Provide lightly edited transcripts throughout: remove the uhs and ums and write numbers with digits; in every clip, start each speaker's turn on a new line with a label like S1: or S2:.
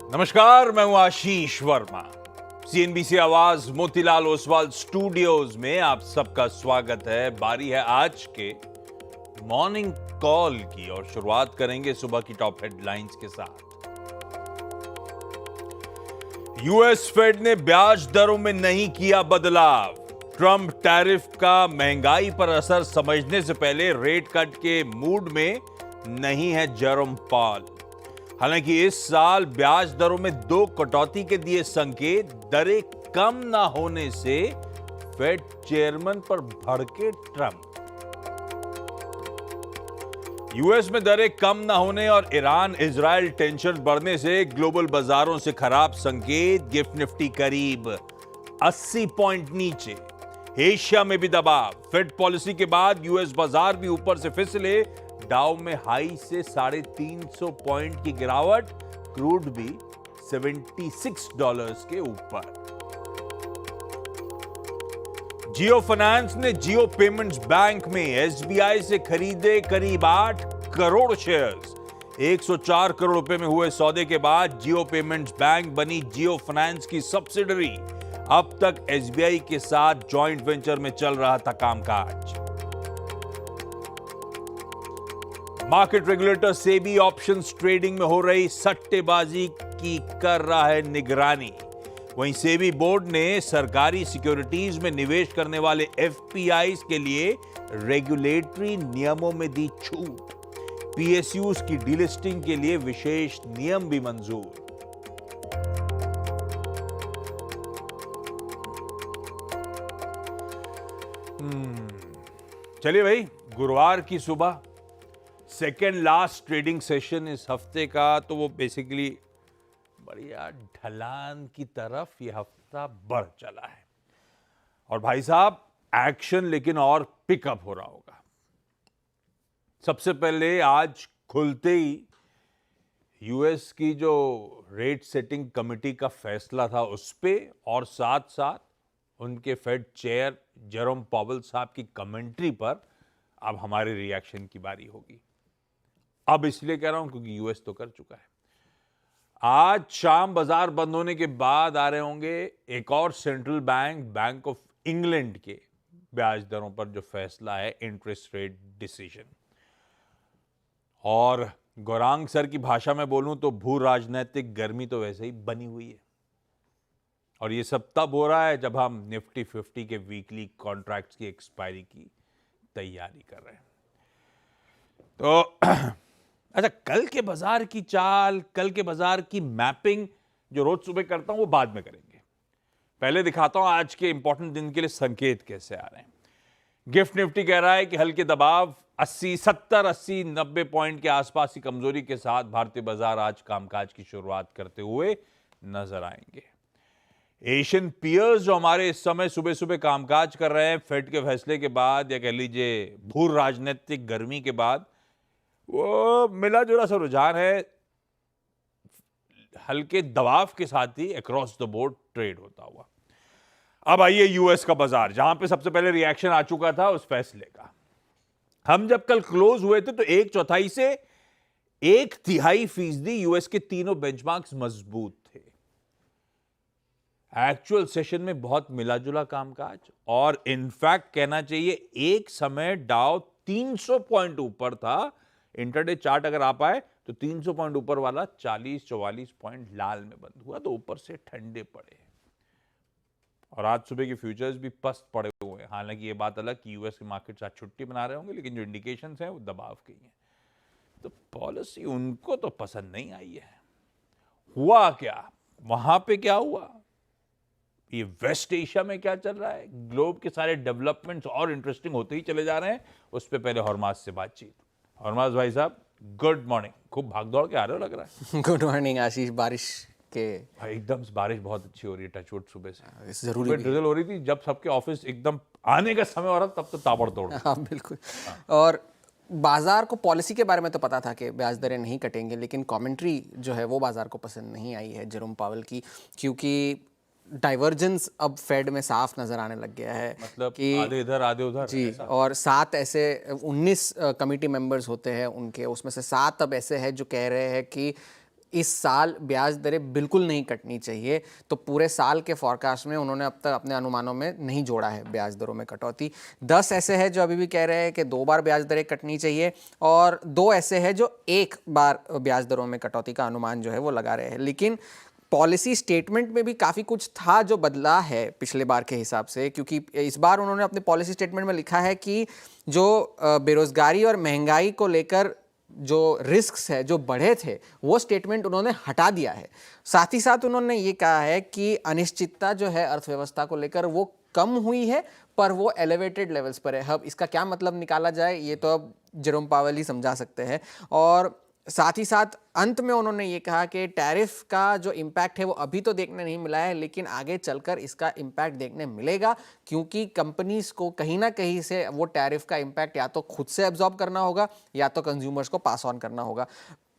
S1: नमस्कार, मैं हूं आशीष वर्मा। सीएनबीसी आवाज मोतीलाल ओसवाल स्टूडियोज में आप सबका स्वागत है। बारी है आज के मॉर्निंग कॉल की और शुरुआत करेंगे सुबह की टॉप हेडलाइंस के साथ। यूएस फेड ने ब्याज दरों में नहीं किया बदलाव। ट्रंप टैरिफ का महंगाई पर असर समझने से पहले रेट कट के मूड में नहीं है जेरोम पॉल। हालांकि इस साल ब्याज दरों में 2 कटौती के दिए संकेत, दरें कम ना होने से फेड चेयरमैन पर भड़के ट्रंप। यूएस में दरें कम ना होने और ईरान इजराइल टेंशन बढ़ने से ग्लोबल बाजारों से खराब संकेत। गिफ्ट निफ्टी करीब 80 पॉइंट नीचे। एशिया में भी दबाव। फेड पॉलिसी के बाद यूएस बाजार भी ऊपर से फिसले। डाउ में हाई से $350 पॉइंट की गिरावट। क्रूड भी $76 के ऊपर। जियो फाइनेंस ने जियो पेमेंट्स बैंक में एसबीआई से खरीदे करीब 8 करोड़ शेयर्स। 104 करोड़ रुपए में हुए सौदे के बाद जियो पेमेंट्स बैंक बनी जियो फाइनेंस की सब्सिडरी। अब तक एसबीआई के साथ जॉइंट वेंचर में चल रहा था कामकाज। Market regulator SEBI options trading में हो रही सट्टेबाजी की कर रहा है निगरानी। वहीं सेबी बोर्ड ने सरकारी सिक्योरिटीज में निवेश करने वाले एफपीआईज के लिए रेगुलेटरी नियमों में दी छूट। पीएसयूज की डीलिस्टिंग के लिए विशेष नियम भी मंजूर। चलिए भाई, गुरुवार की सुबह सेकेंड लास्ट ट्रेडिंग सेशन इस हफ्ते का, तो वो बेसिकली बढ़िया ढलान की तरफ ये हफ्ता बढ़ चला है। और भाई साहब, एक्शन लेकिन और पिकअप हो रहा होगा। सबसे पहले आज खुलते ही यूएस की जो रेट सेटिंग कमेटी का फैसला था उस पे, और साथ साथ उनके फेड चेयर जेरोम पॉवेल साहब की कमेंट्री पर अब हमारे रिएक्शन की बारी होगी। अब इसलिए कह रहा हूं क्योंकि यूएस तो कर चुका है। आज शाम बाजार बंद होने के बाद आ रहे होंगे एक और सेंट्रल बैंक ऑफ इंग्लैंड के ब्याज दरों पर जो फैसला है, इंटरेस्ट रेट डिसीजन। और गौरांग सर की भाषा में बोलूं तो भू राजनीतिक गर्मी तो वैसे ही बनी हुई है। और ये सब तब हो रहा है जब हम निफ्टी 50 के वीकली कॉन्ट्रैक्ट्स की एक्सपायरी की तैयारी कर रहे हैं। तो अच्छा, कल के बाजार की चाल, कल के बाजार की मैपिंग जो रोज सुबह करता हूं वो बाद में करेंगे। पहले दिखाता हूं आज के इंपॉर्टेंट दिन के लिए संकेत कैसे आ रहे हैं। गिफ्ट निफ्टी कह रहा है कि हल्के दबाव 90 पॉइंट के आसपास की कमजोरी के साथ भारतीय बाजार आज कामकाज की शुरुआत करते हुए नजर आएंगे। एशियन पियर्स जो हमारे इस समय सुबह सुबह कामकाज कर रहे हैं, फेड के फैसले के बाद या कह लीजिए भू राजनीतिक गर्मी के बाद, वो मिला जुला सा रुझान है। हल्के दबाव के साथ ही अक्रॉस द बोर्ड ट्रेड होता हुआ। अब आइए यूएस का बाजार, जहां पे सबसे पहले रिएक्शन आ चुका था उस फैसले का। हम जब कल क्लोज हुए थे तो 1/4 से 1/3% यूएस के तीनों बेंचमार्क्स मजबूत थे। एक्चुअल सेशन में बहुत मिला जुला कामकाज, और इनफैक्ट कहना चाहिए एक समय डाउ 300 पॉइंट ऊपर था। इंटरडे चार्ट अगर आप आए तो 300 पॉइंट ऊपर वाला 40-44 पॉइंट लाल में बंद हुआ, तो ऊपर से ठंडे पड़े। और आज सुबह के फ्यूचर्स भी पस्त पड़े हुए हैं। हालांकि ये बात अलग कि यूएस के मार्केट्स आज छुट्टी मना रहे होंगे, लेकिन जो इंडिकेशंस हैं वो दबाव के ही हैं। तो पॉलिसी उनको तो पसंद नहीं आई है। हुआ क्या वहां पे, क्या हुआ, ये वेस्ट एशिया में क्या चल रहा है, ग्लोब के सारे डेवलपमेंट्स और इंटरेस्टिंग होते ही चले जा रहे हैं। उस पर पहले हरमाज से बातचीत। हरमाज भाई साहब, गुड मॉर्निंग। खूब भाग दौड़ के आ रहे हो लग रहा है।
S2: गुड मॉर्निंग आशीष। बारिश के
S1: भाई एकदम बारिश बहुत अच्छी हो रही है, टचवुड। सुबह से
S2: जरूरी
S1: ड्रिजल हो रही थी, जब सबके ऑफिस एकदम आने का समय हो रहा तब तो ताबड़तोड़।
S2: हाँ बिल्कुल। और बाजार को पॉलिसी के बारे में तो पता था कि ब्याज दरें नहीं कटेंगे, लेकिन कमेंट्री जो है वो बाजार को पसंद नहीं आई है जेरोम पावेल की, क्योंकि डाइवर्जेंस अब फेड में साफ नजर आने लग गया है।
S1: मतलब
S2: कि
S1: आधे इधर आधे उधर
S2: जी, और 7 ऐसे 19 कमेटी मेंबर्स होते हैं उनके, उसमें से 7 अब ऐसे हैं जो कह रहे हैं कि इस साल ब्याज दरें बिल्कुल नहीं कटनी चाहिए, तो पूरे साल के फॉरकास्ट में उन्होंने अब तक अपने अनुमानों में नहीं जोड़ा है ब्याज दरों में कटौती। 10 ऐसे हैं जो अभी भी कह रहे हैं कि 2 बार ब्याज दरें कटनी चाहिए, और 2 ऐसे हैं जो 1 बार ब्याज दरों में कटौती का अनुमान जो है वो लगा रहे हैं। लेकिन पॉलिसी स्टेटमेंट में भी काफ़ी कुछ था जो बदला है पिछले बार के हिसाब से, क्योंकि इस बार उन्होंने अपने पॉलिसी स्टेटमेंट में लिखा है कि जो बेरोजगारी और महंगाई को लेकर जो रिस्क्स है जो बढ़े थे वो स्टेटमेंट उन्होंने हटा दिया है। साथ ही साथ उन्होंने ये कहा है कि अनिश्चितता जो है अर्थव्यवस्था को लेकर वो कम हुई है, पर वो एलिवेटेड लेवल्स पर है। अब इसका क्या मतलब निकाला जाए ये तो अब जेरोम पावेल ही समझा सकते हैं। और साथ ही साथ अंत में उन्होंने ये कहा कि टैरिफ का जो इम्पैक्ट है वो अभी तो देखने नहीं मिला है, लेकिन आगे चलकर इसका इम्पैक्ट देखने मिलेगा, क्योंकि कंपनीज को कहीं ना कहीं से वो टैरिफ का इम्पैक्ट या तो खुद से एब्जॉर्ब करना होगा या तो कंज्यूमर्स को पास ऑन करना होगा।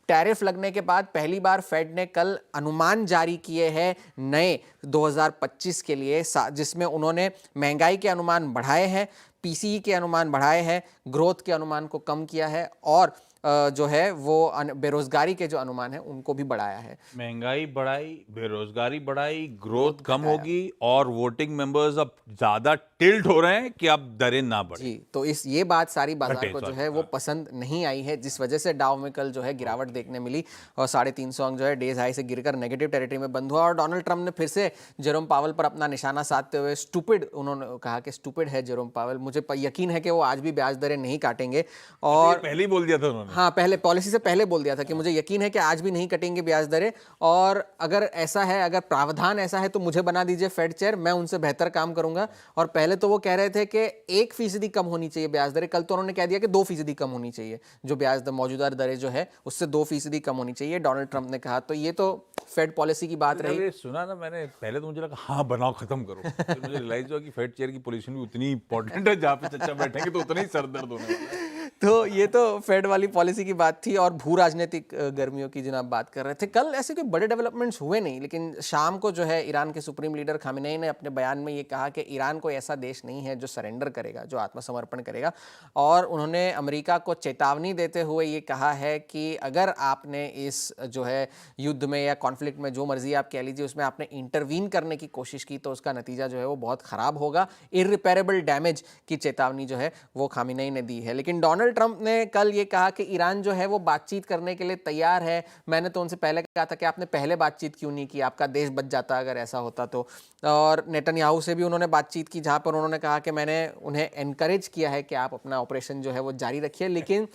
S2: टैरिफ लगने के बाद पहली बार फेड ने कल अनुमान जारी किए हैं नए 2025 के लिए, जिसमें उन्होंने महंगाई के अनुमान बढ़ाए हैं, पीसीई के अनुमान बढ़ाए हैं, ग्रोथ के अनुमान को कम किया है, और जो है वो बेरोजगारी के जो अनुमान है उनको भी बढ़ाया है।
S1: महंगाई बढ़ाई, बेरोजगारी बढ़ाई, ग्रोथ कम होगी, और वोटिंग मेंबर्स अब ज्यादा टिल्ट हो रहे हैं कि अब दरें ना बढ़े।
S2: जी, तो ये बात सारी बाजार को जो है वो
S1: हाँ।
S2: पसंद नहीं आई है, जिस वजह से डाउ में कल जो है गिरावट देखने मिली और 350 अंक जो है डेज हाई से गिरकर नेगेटिव टेरिटरी में बंद हुआ। और डोनाल्ड ट्रंप ने फिर से जेरोम पावेल पर अपना निशाना साधते हुए स्टूपिड, उन्होंने कहा कि स्टूपिड है जेरोम पावेल, मुझे यकीन है कि वो आज भी ब्याज दरें नहीं काटेंगे। और
S1: पहले ही बोल दिया था उन्होंने।
S2: हाँ, पहले पॉलिसी से पहले बोल दिया था कि मुझे यकीन है कि आज भी नहीं कटेंगे ब्याज दरें, और अगर ऐसा है, अगर प्रावधान ऐसा है तो मुझे बना दीजिए फेड चेयर, मैं उनसे बेहतर काम करूंगा। और पहले तो वो कह रहे थे कि 1% कम होनी चाहिए ब्याज दरें, कल तो उन्होंने कह दिया कि 2% कम होनी चाहिए, जो ब्याज दर मौजूदा दरें जो है उससे 2% कम होनी चाहिए, डोनाल्ड ट्रंप ने कहा। तो ये तो फेड पॉलिसी की बात रही।
S1: ये सुना ना मैंने, पहले तो मुझे लगा हाँ बनाओ खत्म करो, फिर मुझे रियलाइज हुआ कि फेड चेयर की पोजीशन भी उतनी इंपॉर्टेंट है, जहाँ पे चचा बैठेंगे तो उतना ही सर दर्द होने वाला है।
S2: तो ये तो फेड वाली पॉलिसी की बात थी। और भू राजनीतिक गर्मियों की जिन आप बात कर रहे थे, कल ऐसे कोई बड़े डेवलपमेंट्स हुए नहीं, लेकिन शाम को जो है ईरान के सुप्रीम लीडर खामेनेई ने अपने बयान में ये कहा कि ईरान कोई ऐसा देश नहीं है जो सरेंडर करेगा, जो आत्मसमर्पण करेगा। और उन्होंने अमेरिका को चेतावनी देते हुए ये कहा है कि अगर आपने इस जो है युद्ध में या कॉन्फ्लिक्ट में, जो मर्जी आप कह लीजिए, उसमें आपने इंटरवीन करने की कोशिश की तो उसका नतीजा जो है वो बहुत खराब होगा। इररिपेरेबल डैमेज की चेतावनी जो है वो खामेनेई ने दी है। लेकिन डोनाल्ड ट्रंप ने कल ये कहा कि ईरान जो है वो बातचीत करने के लिए तैयार है। मैंने तो उनसे पहले कहा था कि आपने पहले बातचीत क्यों नहीं की, आपका देश बच जाता अगर ऐसा होता तो। और नेतन्याहू से भी उन्होंने बातचीत की, जहां पर उन्होंने कहा कि मैंने उन्हें एनकरेज किया है कि आप अपना ऑपरेशन जो है वो जारी रखिए, लेकिन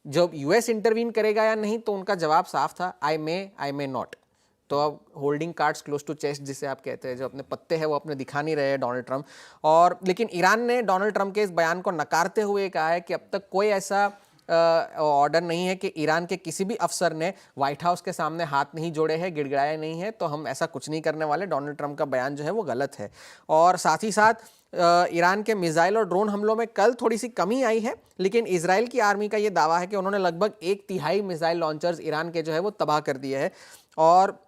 S2: जब यूएस इंटरवीन करेगा या नहीं तो उनका जवाब साफ था, आई मे नॉट। तो अब holding cards close to chest जिसे आप कहते हैं, जो अपने पत्ते हैं वो अपने दिखा नहीं रहे हैं डोनाल्ड ट्रंप। और लेकिन ईरान ने डोनाल्ड ट्रंप के इस बयान को नकारते हुए कहा है कि अब तक कोई ऐसा ऑर्डर नहीं है कि ईरान के किसी भी अफसर ने व्हाइट हाउस के सामने हाथ नहीं जोड़े हैं, गिड़गिड़ाए नहीं है, तो हम ऐसा कुछ नहीं करने वाले। डोनाल्ड ट्रंप का बयान जो है वो गलत है। और साथ ही साथ ईरान के मिसाइल और ड्रोन हमलों में कल थोड़ी सी कमी आई है, लेकिन इजराइल की आर्मी का ये दावा है कि उन्होंने लगभग 1/3 मिसाइल लॉन्चर्स ईरान के जो है वो तबाह कर दिए हैं। और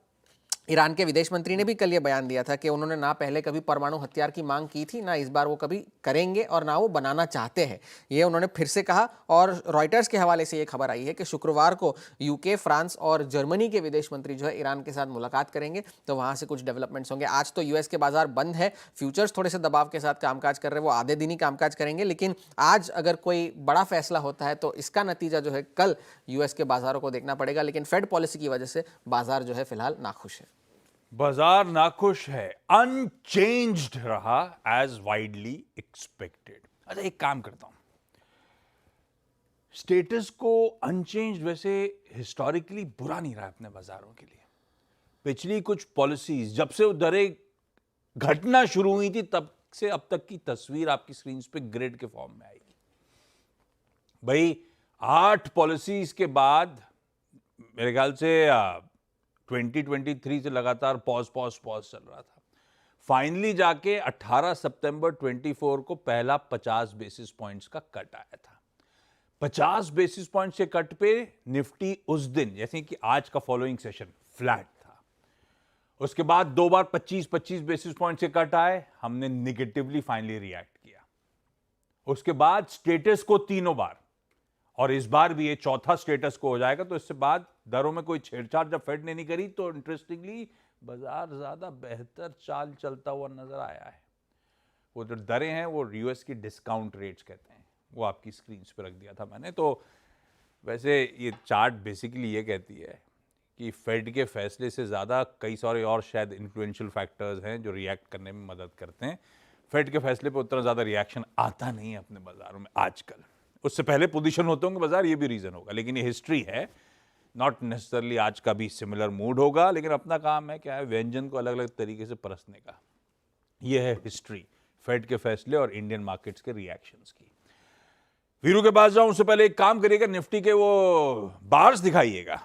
S2: ईरान के विदेश मंत्री ने भी कल ये बयान दिया था कि उन्होंने ना पहले कभी परमाणु हथियार की मांग की थी, ना इस बार वो कभी करेंगे, और ना वो बनाना चाहते हैं, ये उन्होंने फिर से कहा। और रॉयटर्स के हवाले से ये खबर आई है कि शुक्रवार को यूके, फ्रांस और जर्मनी के विदेश मंत्री जो है ईरान के साथ मुलाकात करेंगे, तो वहाँ से कुछ डेवलपमेंट्स होंगे। आज तो यूएस के बाजार बंद है, फ्यूचर्स थोड़े से दबाव के साथ कामकाज कर रहे हैं, वो आधे दिन ही कामकाज करेंगे, लेकिन आज अगर कोई बड़ा फैसला होता है तो इसका नतीजा जो है कल यूएस के बाजारों को देखना पड़ेगा। लेकिन फेड पॉलिसी की वजह से बाजार जो है फिलहाल नाखुश है।
S1: बाजार नाखुश है, अनचेंज्ड रहा एज वाइडली एक्सपेक्टेड। अच्छा, एक काम करता हूं, स्टेटस को अनचेंज्ड वैसे हिस्टोरिकली बुरा नहीं रहा अपने बाजारों के लिए। पिछली कुछ पॉलिसीज, जब से वो दरें घटना शुरू हुई थी तब से अब तक की तस्वीर आपकी स्क्रीन पे ग्रिड के फॉर्म में आएगी। भाई 8 पॉलिसीज के बाद मेरे ख्याल से 2023 से लगातार पॉज चल रहा था। फाइनली जाके 18 सितंबर 24 को पहला 50 बेसिस पॉइंट्स का कट आया था। 50 बेसिस पॉइंट्स के कट पे निफ्टी उस दिन, जैसे कि आज का फॉलोइंग सेशन, फ्लैट था। उसके बाद 2 बार 25 बेसिस पॉइंट्स के कट आए, हमने निगेटिवली फाइनली रिएक्ट किया। उसके बाद स्टेटस को तीनों बार, और इस बार भी ये चौथा स्टेटस को हो जाएगा, तो इससे बाद दरों में कोई छेड़छाड़ जब फेड ने नहीं करी तो इंटरेस्टिंगली बाजार ज्यादा बेहतर चाल चलता हुआ नजर आया है। वो जो दरें हैं वो यूएस की डिस्काउंट रेट्स कहते हैं, वो आपकी स्क्रीन पे रख दिया था मैंने। तो वैसे ये चार्ट बेसिकली ये कहती है कि फेड के फैसले से ज़्यादा कई सारे और शायद इन्फ्लुएंशियल फैक्टर्स हैं जो रिएक्ट करने में मदद करते हैं। फेड के फैसले पे उतना ज़्यादा रिएक्शन आता नहीं है अपने बाजारों में आजकल। उससे पहले पोजीशन होते होंगे बाजार, ये भी रीज़न होगा, लेकिन ये हिस्ट्री है, नॉट नेसेसरली आज का भी सिमिलर मूड होगा, लेकिन अपना काम है क्या है, व्यंजन को अलग अलग तरीके से परसने का। ये है हिस्ट्री फेड के फैसले और इंडियन मार्केट्स के रिएक्शंस की। वीरू के पास जाऊं उससे पहले एक काम करिएगा, निफ्टी के वो बार्स दिखाइएगा।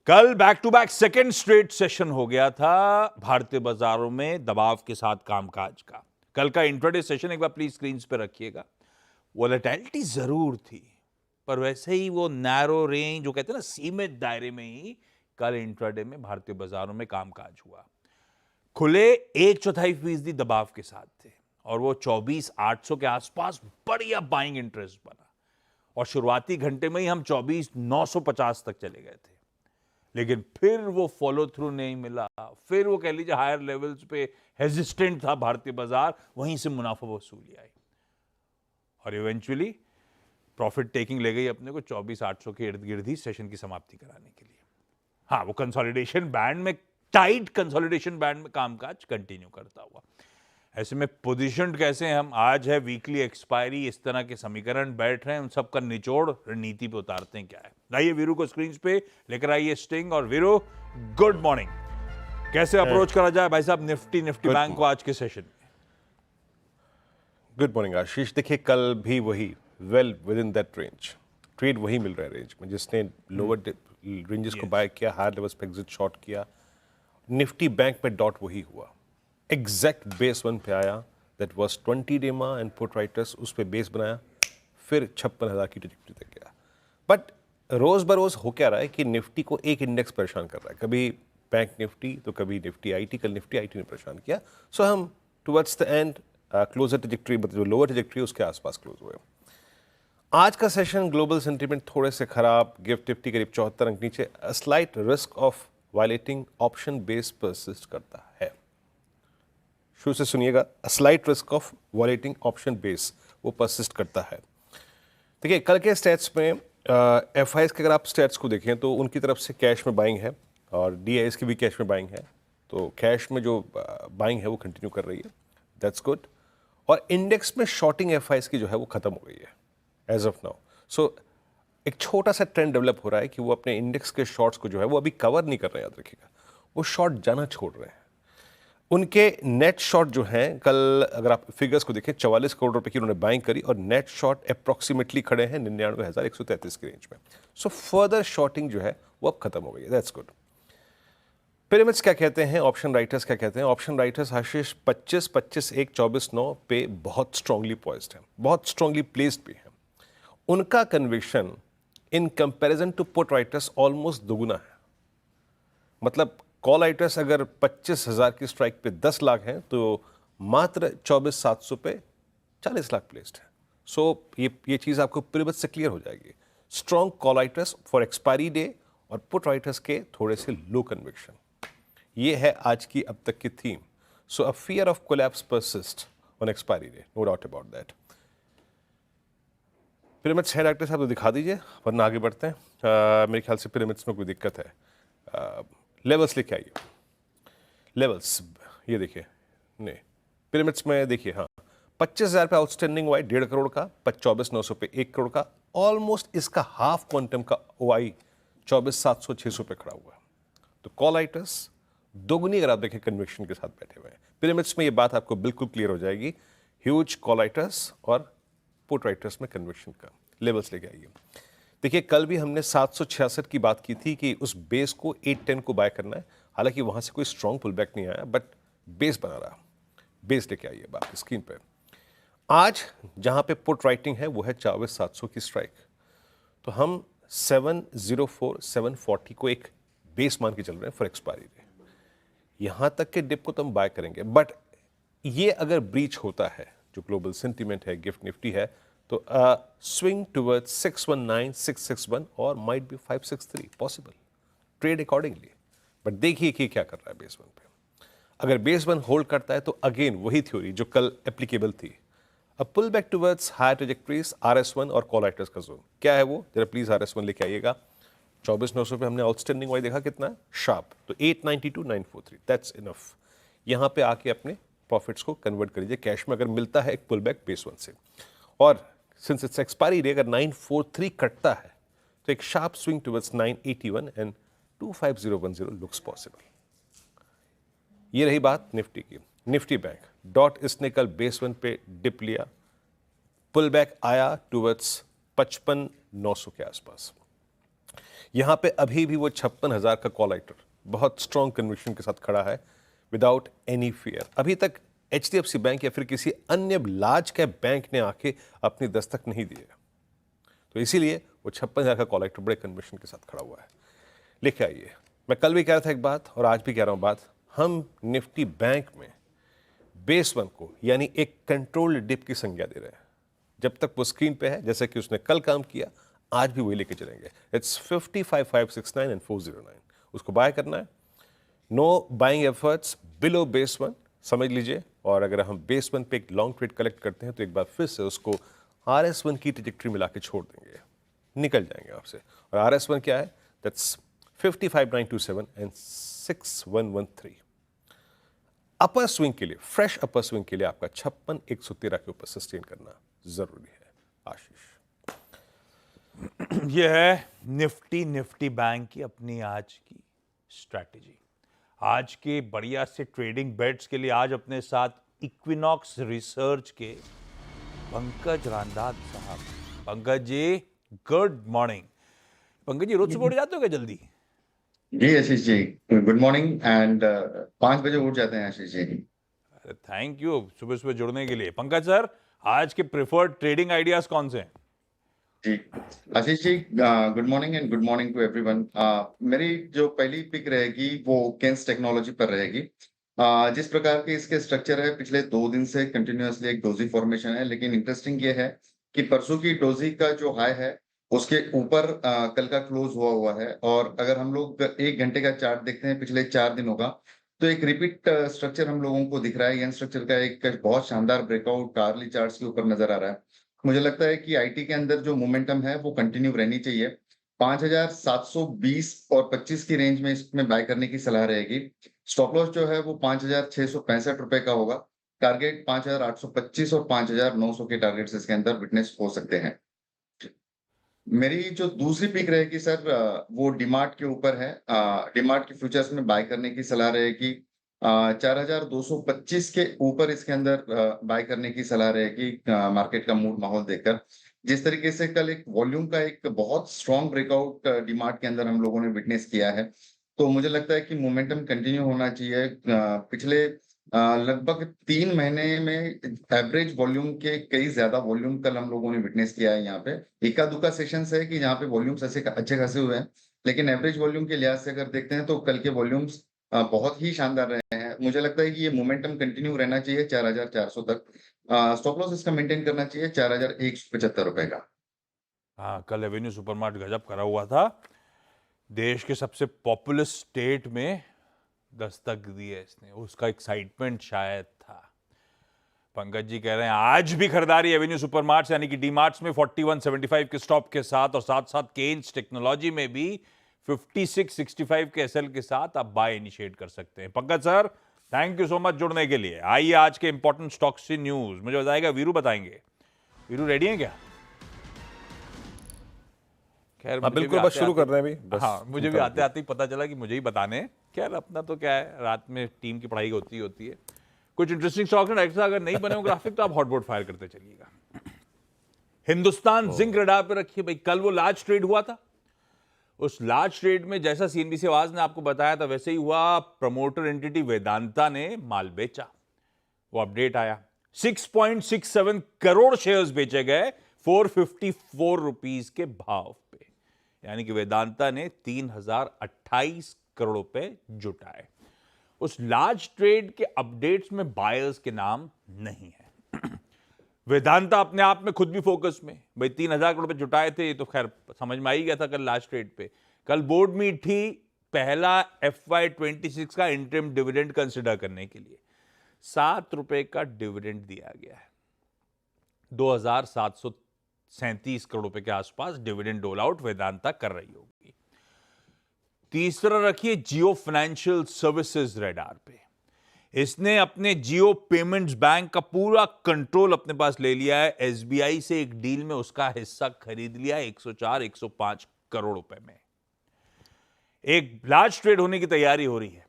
S1: कल back to back second straight session हो गया था भारतीय बाजारों में दबाव के साथ कामकाज का। कल का इंट्राडे सेशन एक बार प्लीज स्क्रीन पे रखिएगा। वोलेटिलिटी जरूर थी, पर वैसे ही वो नैरो रेंज जो कहते हैं ना, सीमित दायरे में ही कल इंट्राडे में भारतीय बाजारों में कामकाज हुआ। खुले 1/4% दबाव के साथ थे और वो 24,800 के आसपास बढ़िया बाइंग इंटरेस्ट बना और शुरुआती घंटे में ही हम 24,950 तक चले गए थे। लेकिन फिर वो फॉलो थ्रू नहीं मिला, फिर वो कह लीजिए हायर लेवल्स पे हेजिस्टेंट था भारतीय बाजार, वहीं से मुनाफा वसूली आई और इवेंचुअली प्रॉफिट टेकिंग ले गई अपने को 24,800 के इर्द गिर्द ही सेशन की समाप्ति कराने के लिए। हाँ, वो कंसोलिडेशन बैंड में, टाइट कंसोलिडेशन बैंड में कामकाज कंटिन्यू करता हुआ। ऐसे में पोजीशनड कैसे हैं हम? आज है वीकली एक्सपायरी, इस तरह के समीकरण बैठ रहे हैं, उन सबका निचोड़ रणनीति पे उतारते हैं क्या है। लाइए वीरू को स्क्रीन पे लेकर आइए स्टिंग। और वीरू, गुड मॉर्निंग। कैसे अप्रोच करा जाए भाई साहब निफ्टी बैंक को आज के सेशन में?
S3: गुड मॉर्निंग आशीष। देखिए कल भी वही well with in that range, trade वही मिल रहा है रेंज में, जिसने लोअर रेंजेस को बाय किया, हायर लेवल्स पे एग्जिट शॉर्ट किया। निफ्टी बैंक पे डॉट वही हुआ, एग्जैक्ट बेस वन पे आया, दैट वाज 20 डेमा एंड पुट राइटर्स, उस पे बेस बनाया, फिर 56,000 की ट्रैजेक्टरी तक गया। बट रोज बरोज हो क्या रहा है कि निफ्टी को एक इंडेक्स परेशान कर रहा है, कभी बैंक निफ्टी तो कभी निफ्टी आईटी। कल निफ्टी आईटी ने परेशान किया, सो हम towards the end closure trajectory, मतलब जो लोअर ट्रैजेक्टरी उसके आसपास क्लोज हुए। आज का सेशन ग्लोबल सेंटीमेंट थोड़े से खराब, गिफ्ट निफ्टी करीब 74 अंक नीचे, slight risk of violating option base persist करता है। शुरू से सुनिएगा, slight risk of violating option base वो परसिस्ट करता है। देखिए कल के स्टैट्स में एफआईएस के अगर आप स्टैट्स को देखें तो उनकी तरफ से कैश में बाइंग है और डीआईएस की भी कैश में बाइंग है, तो कैश में जो बाइंग है वो कंटिन्यू कर रही है, दैट्स गुड। और इंडेक्स में शॉर्टिंग एफआईएस की जो है वो खत्म हो गई है एज ऑफ नाउ। सो एक छोटा सा ट्रेंड डेवलप हो रहा है कि वो अपने इंडेक्स के शॉर्ट्स को जो है वो अभी कवर नहीं कर रहे हैं, याद रखिएगा, वो शॉर्ट जाना छोड़ रहे हैं। उनके नेट शॉर्ट जो हैं, कल अगर आप फिगर्स को देखें 44 करोड़ रुपए की उन्होंने बाइंग करी और नेट शॉर्ट अप्रॉक्सीमेटली खड़े हैं 99,133 के रेंज में। सो फर्दर शॉर्टिंग जो है वो अब खत्म हो गई है, दैट्स गुड। पिरामिड्स क्या कहते हैं, ऑप्शन राइटर्स क्या कहते हैं? ऑप्शन राइटर्स आशीष 25, 25, 1, 24, 9 पे बहुत स्ट्रांगली पॉइज्ड हैं, बहुत स्ट्रांगली प्लेस्ड भी हैं। उनका conviction in comparison to put writers almost दोगुना है। मतलब कॉल राइटर्स अगर 25,000 की स्ट्राइक पे 10 लाख हैं तो मात्र 24,700 पे 40 लाख प्लेस्ड है। सो ये चीज़ आपको पिरामिड से क्लियर हो जाएगी। Strong call writers for expiry day और पुट राइटर्स के थोड़े से लो कन्विक्शन, ये है आज की अब तक की theme. So a fear of collapse persist on expiry day, no doubt about that. Pyramids है डॉक्टर साहब, तो दिखा दीजिए वरना आगे बढ़ते हैं। मेरे ख्याल से पिरामिड्स में कोई दिक्कत है। लेवल्स लेके आइए, लेवल्स ये देखिए, नहीं पिरामिड्स में देखिए, हाँ 25,000 पे आउटस्टैंडिंग हुआ है 1.5 करोड़ का, 24,900 पे 1 करोड़ का, ऑलमोस्ट इसका हाफ क्वांटम का ओआई 24,700, 600 पे खड़ा हुआ है। तो कॉल राइटर्स दोगुनी अगर आप देखें कन्विक्शन के साथ बैठे हुए हैं। पिरामिड्स में ये बात आपको बिल्कुल क्लियर हो जाएगी, ह्यूज कॉल राइटर्स और पुट राइटर्स में कन्विक्शन का। लेवल्स लेके आइए। देखिए कल भी हमने 766 की बात की थी कि उस बेस को 810 को बाय करना है, हालांकि वहां से कोई स्ट्रॉन्ग पुल बैक नहीं आया, बट बेस बना रहा। बेस लेके आइए बात स्क्रीन पे। आज जहां पे पुट राइटिंग है वो है 24,700 की स्ट्राइक, तो हम 704, 740 को एक बेस मान के चल रहे हैं फॉर एक्सपायरी डे। यहां तक के डिप को तो हम बाय करेंगे, बट ये अगर ब्रीच होता है, जो ग्लोबल सेंटीमेंट है, गिफ्ट निफ्टी है, तो swing towards 619, 661 और might be 563 possible. Trade accordingly. But देखिए कि क्या कर रहा है बेस वन पे। अगर बेस वन होल्ड करता है तो अगेन वही थ्योरी जो कल एप्लीकेबल थी, a pull back towards higher trajectories, RS1 और कॉल राइटर्स का जोन। क्या है वो, जरा प्लीज RS1 लेके आइएगा। 24,900 पे हमने आउटस्टैंडिंग वाई देखा कितना है, शार्प, तो 892,943, दैट्स इनफ। यहाँ पे आके अपने प्रॉफिट्स को कन्वर्ट कर लीजिए कैश में, अगर मिलता है एक पुल बैक बेस वन से। और सिंस इट्स एक्सपायरी डे, अगर 943 कटता है तो एक sharp swing towards 981 and 25010 looks possible. ये रही बात निफ्टी की। निफ्टी बैंक डॉट इसने कल बेस वन पे डिप लिया, पुल बैक आया टुवर्ड्स 55,900 के आसपास। यहां पे अभी भी वो 56,000 का कॉल राइटर बहुत स्ट्रॉन्ग कन्विक्शन के साथ खड़ा है, विदाउट एनी फियर। अभी तक HDFC बैंक या फिर किसी अन्य लार्ज कैप बैंक ने आके अपनी दस्तक नहीं दी है, तो इसीलिए वो 56,000 का कॉल राइटर बड़े कन्विक्शन के साथ खड़ा हुआ है। लिखे आइए, मैं कल भी कह रहा था एक बात और आज भी कह रहा हूं बात, हम निफ्टी बैंक में बेस वन को यानी एक कंट्रोल्ड डिप की संज्ञा दे रहे हैं। जब तक वो स्क्रीन पे है, जैसे कि उसने कल काम किया, आज भी वही लेके चलेंगे। इट्स 55,569 एंड 409, उसको बाय करना है। Know buying efforts below base one, समझ लीजिए। और अगर हम बेस वन पे एक लॉन्ग ट्रेड कलेक्ट करते हैं तो एक बार फिर से उसको RS1 की ट्रेजेक्टरी मिला के छोड़ देंगे, निकल जाएंगे आपसे। और RS1 क्या है, दैट्स 55,927 एंड 6113। अपर स्विंग के लिए, फ्रेश अपर स्विंग के लिए आपका 56,113 के ऊपर सस्टेन करना जरूरी है। आशीष,
S1: यह है निफ्टी बैंक की अपनी आज की स्ट्रैटेजी। आज के बढ़िया से ट्रेडिंग बेट्स के लिए आज अपने साथ इक्विनॉक्स रिसर्च के पंकज रामदास साहब। Pankaj ji, good morning. पंकज जी, रोज सुबह उठ जाते हो क्या जल्दी?
S4: जी Ashish ji, good morning. And 5 बजे उठ जाते हैं आशीष जी।
S1: थैंक यू सुबह सुबह जुड़ने के लिए। पंकज सर, आज के प्रेफर्ड ट्रेडिंग आइडियाज कौन से हैं?
S4: जी Ashish ji, good morning and good morning to everyone. मेरी जो पहली पिक रहेगी वो केन्स टेक्नोलॉजी पर रहेगी। जिस प्रकार के इसके स्ट्रक्चर है, पिछले 2 दिन से कंटिन्यूअसली एक डोजी फॉर्मेशन है, लेकिन इंटरेस्टिंग ये है कि परसों की डोजी का जो हाई है उसके ऊपर कल का क्लोज हुआ है। और अगर हम लोग 1 घंटे का चार्ट देखते हैं पिछले 4 दिनों का, तो एक रिपीट स्ट्रक्चर हम लोगों को दिख रहा है। यन स्ट्रक्चर का एक बहुत शानदार ब्रेकआउट कार्ली चार्ट्स के ऊपर नजर आ रहा है। मुझे लगता है कि आईटी के अंदर जो मोमेंटम है वो कंटिन्यू रहनी चाहिए। 5,720 और 25 की रेंज में इसमें बाय करने की सलाह रहेगी। स्टॉप लॉस जो है वो 5,665 रुपए का होगा। टारगेट 5,825 और 5,900 के टारगेट्स इसके अंदर विटनेस हो सकते हैं। मेरी जो दूसरी पिक रहेगी सर, वो डीमार्ट के ऊपर है। डीमार्ट के फ्यूचर्स में बाय करने की सलाह रहेगी। 4,225 के ऊपर इसके अंदर बाय करने की सलाह रहेगी, मार्केट का मूड माहौल देखकर। जिस तरीके से कल एक वॉल्यूम का एक बहुत स्ट्रॉन्ग ब्रेकआउट डीमार्ट के अंदर हम लोगों ने विटनेस किया है, तो मुझे लगता है कि मोमेंटम कंटिन्यू होना चाहिए। पिछले लगभग 3 महीने में एवरेज वॉल्यूम के कई ज्यादा वॉल्यूम कल हम लोगों ने विटनेस किया है। यहाँ पे इक्का दुक्का सेशंस है कि जहाँ पे वॉल्यूम्स अच्छे खासे हुए हैं, लेकिन एवरेज वॉल्यूम के लिहाज से अगर देखते हैं तो कल के वॉल्यूम्स बहुत ही शानदार रहे हैं। मुझे लगता है कि ये मोमेंटम कंटिन्यू रहना चाहिए 4,400 तक। स्टॉप लॉस इसका मेंटेन करना चाहिए 4,175 रुपए का।
S1: हाँ, कल एवेन्यू सुपरमार्ट गजब करा हुआ था। देश के सबसे पॉपुलस स्टेट में दस्तक दी है इसने, उसका एक्साइटमेंट शायद था। पंकज जी कह रहे हैं आज भी खरीदारी एवेन्यू सुपरमार्ट यानी कि डीमार्ट्स में 4175 के स्टॉप के साथ, और साथ साथ केन्स टेक्नोलॉजी में भी 5665 के एसएल के साथ आप बाय इनिशिएट कर सकते हैं। Pankaj sir, thank you so much जुड़ने के लिए। आइए आज के इंपॉर्टेंट स्टॉक्स से न्यूज मुझे बताएगा वीरू, बताएंगे। वीरू रेडी है क्या? खैर
S3: बिल्कुल, बस शुरू कर रहे हैं अभी।
S1: हाँ, मुझे भी आते आते ही पता चला कि मुझे ही बताने। खैर अपना तो क्या है, रात में टीम की पढ़ाई होती है। कुछ इंटरेस्टिंग स्टॉक है, अगर नहीं बने हो ग्राफिक तो आप हॉटबोर्ड फायर करते चलिएगा। हिंदुस्तान जिंक रडार पे रखिए भाई। कल वो लार्ज ट्रेड हुआ था, उस लार्ज ट्रेड में जैसा सीएनबीसी आवाज ने आपको बताया था वैसे ही हुआ। प्रमोटर एंटिटी वेदांता ने माल बेचा, वो अपडेट आया। 6.67 करोड़ शेयर्स बेचे गए 454 रुपीस के भाव पे, यानी कि वेदांता ने 3,028 करोड़ रुपए जुटाए। उस लार्ज ट्रेड के अपडेट्स में बायर्स के नाम नहीं है। वेदांता अपने आप में खुद भी फोकस में, भाई 3,000 करोड़ रुपए जुटाए थे, ये तो खैर समझ में आ ही गया था कल लास्ट ट्रेड पे। कल बोर्ड मीट थी पहला FY26 का इंटरिम डिविडेंड कंसिडर करने के लिए, 7 रुपए का डिविडेंड दिया गया है। 2,737 करोड़ रुपए के आसपास डिविडेंड डोल आउट वेदांता कर रही होगी। तीसरा रखिए जियो फाइनेंशियल सर्विसेज रेडार पे। इसने अपने जियो पेमेंट्स बैंक का पूरा कंट्रोल अपने पास ले लिया है। SBI से एक डील में उसका हिस्सा खरीद लिया 104-105 करोड़ रुपए में। एक लार्ज ट्रेड होने की तैयारी हो रही है।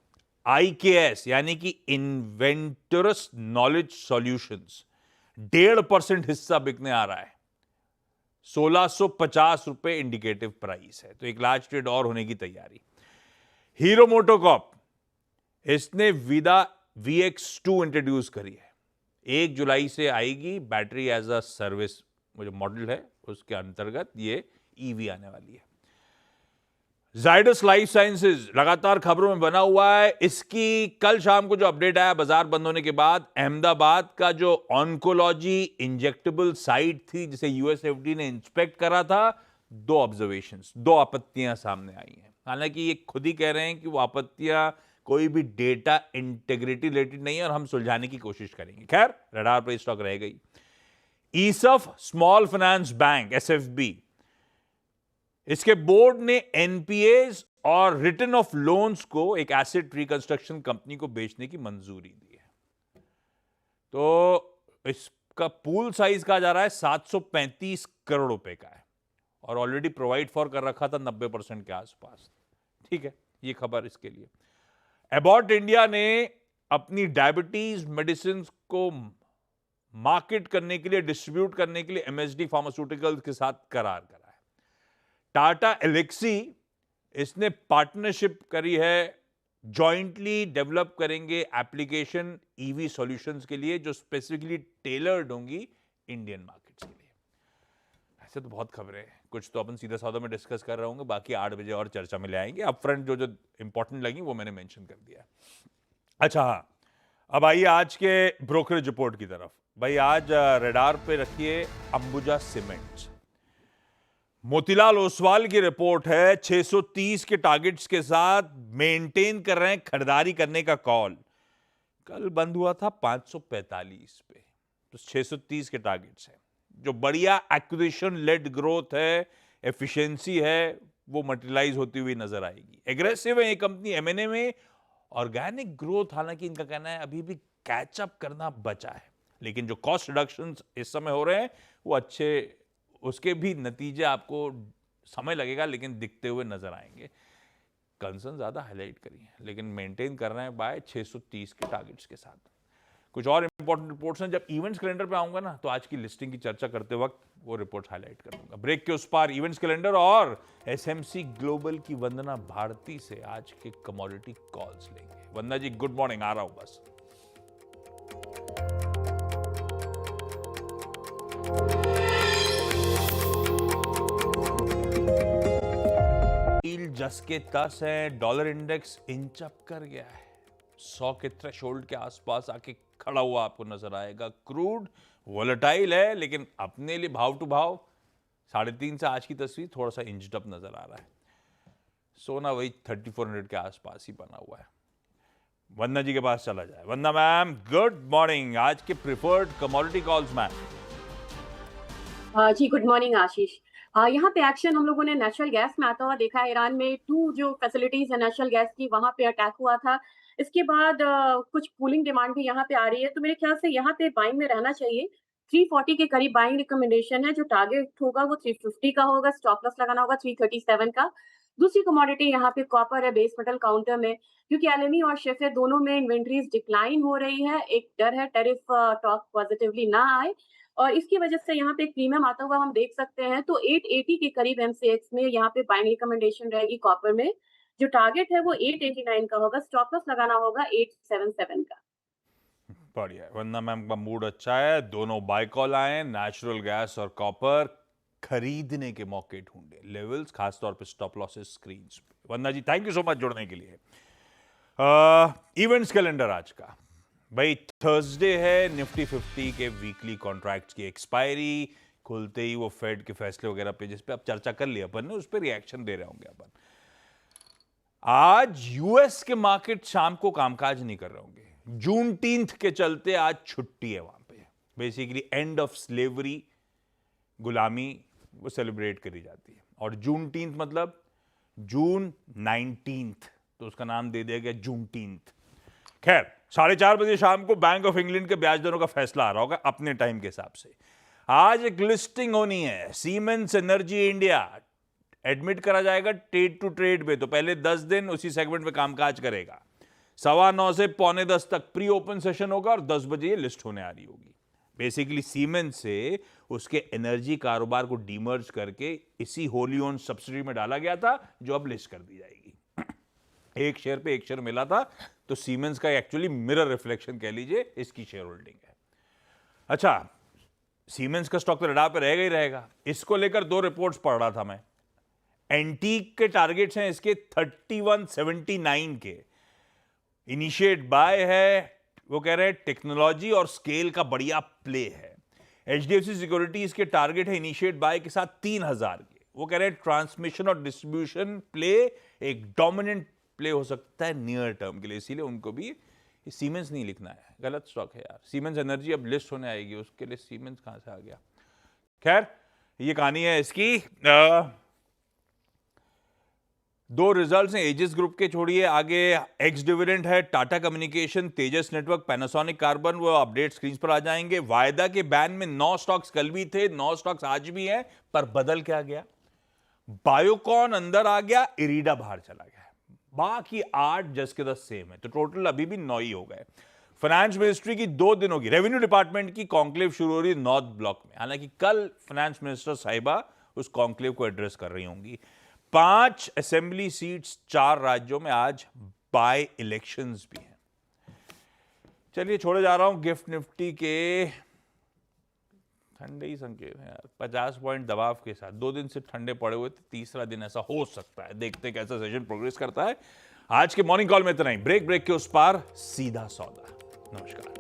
S1: IKS यानी कि इन्वेंटरस नॉलेज सॉल्यूशंस 1.5% हिस्सा बिकने आ रहा है। 1,650 रुपए इंडिकेटिव प्राइस है, तो एक लार्ज ट्रेड और होने की तैयारी। हीरो मोटोकॉर्प, इसने विदा VX2 इंट्रोड्यूस करी है। 1 जुलाई से आएगी बैटरी एज अ सर्विस, जो मॉडल है उसके अंतर्गत ये EV आने वाली है। जाइडस लाइफ साइंसेज लगातार खबरों में बना हुआ है। इसकी कल शाम को जो अपडेट आया बाजार बंद होने के बाद, अहमदाबाद का जो ऑन्कोलॉजी इंजेक्टेबल साइट थी जिसे USFDA ने इंस्पेक्ट करा था, 2 ऑब्जर्वेशंस, 2 आपत्तियां सामने आई हैं। हालांकि ये खुद ही कह रहे हैं कि वो आपत्तियां कोई भी डेटा इंटेग्रिटी रिलेटेड नहीं है और हम सुलझाने की कोशिश करेंगे। खैर, रडार पर स्टॉक रह गई। ईसफ स्मॉल फाइनेंस बैंक SFB, इसके बोर्ड ने NPAs और रिटर्न ऑफ लोन्स को एक एसेट रिकंस्ट्रक्शन कंपनी को बेचने की मंजूरी दी है। तो इसका पूल साइज कहा जा रहा है 735 करोड़ रुपए का है और ऑलरेडी प्रोवाइड फॉर कर रखा था 90% के आसपास। ठीक है, ये खबर इसके लिए। एबॉट इंडिया ने अपनी डायबिटीज मेडिसिन को मार्केट करने के लिए, डिस्ट्रीब्यूट करने के लिए MSD फार्मास्यूटिकल्स के साथ करार करा है। टाटा एलेक्सी, इसने पार्टनरशिप करी है, जॉइंटली डेवलप करेंगे एप्लीकेशन EV सॉल्यूशंस के लिए जो स्पेसिफिकली टेलर्ड होंगी इंडियन मार्केट्स के लिए। ऐसे तो बहुत खबरें हैं, कुछ तो अपन सीधा साधा में डिस्कस कर रहे होंगे, बाकी 8 बजे और चर्चा में ले आएंगे। अप फ्रंट जो इंपॉर्टेंट लगी वो मैंने मेंशन कर दिया। अच्छा हाँ, अब आइए आज के ब्रोकरेज रिपोर्ट की तरफ। भाई आज रडार पे रखिए अंबुजा सीमेंट्स। मोतीलाल ओसवाल की रिपोर्ट है, 630 के टारगेट्स के साथ मेंटेन कर रहे हैं खरीदारी करने का कॉल। कल बंद हुआ था 545 पे, तो 630 के टारगेट्स हैं। जो बढ़िया एक्विजिशन लेड ग्रोथ है, एफिशिएंसी है, वो मटेरियलाइज होती हुई नजर आएगी। एग्रेसिव है ये कंपनी M&A में। ऑर्गेनिक ग्रोथ, हालांकि इनका कहना है अभी भी कैचअप करना बचा है, लेकिन जो कॉस्ट रिडक्शन इस समय हो रहे हैं वो अच्छे, उसके भी नतीजे आपको समय लगेगा लेकिन दिखते हुए नजर आएंगे। कंसर्न ज्यादा हाईलाइट करी है, लेकिन मेंटेन कर रहे हैं बाय 630 के टारगेट्स के साथ। कुछ और इंपॉर्टेंट रिपोर्ट्स हैं, जब इवेंट्स कैलेंडर पे आऊंगा ना तो आज की लिस्टिंग की चर्चा करते वक्त वो रिपोर्ट्स हाईलाइट कर दूंगा। ब्रेक के उस पार इवेंट्स कैलेंडर और SMC ग्लोबल की वंदना भारती से आज के कमोडिटी कॉल्स लेंगे। वंदना जी गुड मॉर्निंग, आ रहा हूं बस। जस के तस है, डॉलर इंडेक्स इंच अप कर गया है, 100 के थ्रेशोल्ड के आसपास आके खड़ा हुआ आपको नजर आएगा। क्रूड वोलेटाइल है, लेकिन अपने लिए भाव टू भाव 3.5 से आज की तस्वीर थोड़ा सा इंच्ड अप नजर आ रहा है। सोना वही 3400 के आसपास ही बना हुआ है। वंदना जी के पास चला जाए। वंदना मैम गुड मॉर्निंग, आज के प्रिफर्ड कमोडिटी कॉल्स मैम।
S5: जी गुड मॉर्निंग आशीष। यहाँ पे एक्शन हम लोगों ने नेचुरल गैस में आता हुआ देखा है। ईरान में 2 जो फैसिलिटीज है नेचुरल गैस की, वहां पे अटैक हुआ था। इसके बाद कुछ कूलिंग डिमांड भी यहाँ पे आ रही है, तो मेरे ख्याल से यहाँ पे बाइंग में रहना चाहिए। 340 के करीब बाइंग रिकमेंडेशन है। जो टारगेट होगा वो 350 का होगा, स्टॉप लॉस लगाना होगा 337 का। दूसरी कमोडिटी यहाँ पे कॉपर है बेस मेटल काउंटर में, क्योंकि एलएमई और शेफे दोनों में इन्वेंट्रीज डिक्लाइन हो रही है। एक डर है टैरिफ टॉक पॉजिटिवली ना आए, और इसकी वजह से यहाँ पे एक प्रीमियम आता हुआ हम देख सकते हैं। तो 880 के करीब MCX में यहाँ पे बाइंग रिकमेंडेशन रहेगी कॉपर में। जो टारगेट है वो 889 का होगा, स्टॉप लॉस लगाना होगा 877 का।
S1: बढ़िया, वंदना मैम का मूड अच्छा है। दोनों बाय कॉल आए, नेचुरल गैस और कॉपर खरीदने के मौके ढूंढे, लेवल्स खासतौर पे स्टॉप लॉसेस स्क्रीन्स पे। वंदना जी थैंक यू सो मच जुड़ने के लिए। इवेंट्स कैलेंडर आज का भाई थर्सडे है, निफ्टी 50 के वीकली कॉन्ट्रैक्ट्स की एक्सपायरी। खुलते ही वो फेड के फैसले वगैरह पे, जिस पे अब चर्चा कर लिया अपन ने, उस पर रिएक्शन दे रहे होंगे अपन। आज यूएस के मार्केट शाम को कामकाज नहीं कर रहे होंगे। जून 10 के चलते आज छुट्टी है वहां पे। बेसिकली एंड ऑफ स्लेवरी, गुलामी, वो सेलिब्रेट करी जाती है। और जून 10 मतलब जून 19, तो उसका नाम दे दिया गया जून 10। खैर, 4:30 बजे शाम को बैंक ऑफ इंग्लैंड के ब्याज दरों का फैसला आ रहा होगा अपने टाइम के हिसाब से। आज एक लिस्टिंग होनी है, सीमेंस एनर्जी इंडिया एडमिट करा जाएगा ट्रेड टू ट्रेड में। तो पहले 10 दिन उसी सेगमेंट में कामकाज करेगा। 9:15 से 9:45 तक प्री ओपन सेशन होगा और 10 बजे ये लिस्ट होने आ रही होगी। बेसिकली सीमेंस से उसके एनर्जी कारोबार को डीमर्ज करके इसी होली ओन सब्सिडी में डाला गया था, जो अब लिस्ट कर दी जाएगी। एक शेयर पे एक शेयर मिला था, तो सीमेंस का एक्चुअली मिरर रिफ्लेक्शन कह लीजिए इसकी शेयर होल्डिंग है। अच्छा, सीमेंस का स्टॉक तो रडार पे रहेगा ही रहेगा। इसको लेकर 2 रिपोर्ट्स पढ़ रहा था मैं। एंटीक के टारगेट्स हैं इसके 3179 के। इनिशिएट बाय है, वो कह रहे हैं टेक्नोलॉजी और स्केल का बढ़िया प्ले है। एचडीएफसी सिक्योरिटीज के टारगेट है इनिशिएट बाय के साथ 3000 के। वो कह रहे हैं ट्रांसमिशन और डिस्ट्रीब्यूशन प्ले एक डोमिनेंट प्ले हो सकता है नियर टर्म के लिए, इसीलिए उनको भी सीमेंस नहीं लिखना है। गलत स्टॉक है यार। सीमेंस एनर्जी अब लिस्ट होने आएगी, उसके लिए सीमेंस कहां से आ गया। खैर, ये कहानी है इसकी। 2 रिजल्ट्स हैं एजिस ग्रुप के, छोड़िए आगे एक्स डिविडेंड है टाटा कम्युनिकेशन, तेजस नेटवर्क, पैनासोनिक कार्बन। वो अपडेट स्क्रीन पर आ जाएंगे। वायदा के बैन में 9 स्टॉक्स कल भी थे, 9 स्टॉक्स आज भी हैं, पर बदल क्या गया? बायोकॉन अंदर आ गया, इरीडा बाहर चला गया। बाकी 8 जस के 10 सेम है, तो टोटल अभी भी 9 ही हो गए। फाइनेंस मिनिस्ट्री की 2 दिनों की, रेवेन्यू डिपार्टमेंट की कॉन्क्लेव शुरू हो रही है नॉर्थ ब्लॉक में। हालांकि कल फाइनेंस मिनिस्टर साहिबा उस कॉन्क्लेव को एड्रेस कर रही होंगी। 5 असेंबली सीट्स 4 राज्यों में आज बाय इलेक्शंस भी हैं। चलिए, छोड़े जा रहा हूं गिफ्ट निफ्टी के ठंडे ही संकेत हैं यार। 50 पॉइंट दबाव के साथ 2 दिन से ठंडे पड़े हुए थे, तीसरा दिन ऐसा हो सकता है। देखते हैं कैसा सेशन प्रोग्रेस करता है। आज के मॉर्निंग कॉल में इतना ही। ब्रेक के उस पार सीधा सौदा। नमस्कार।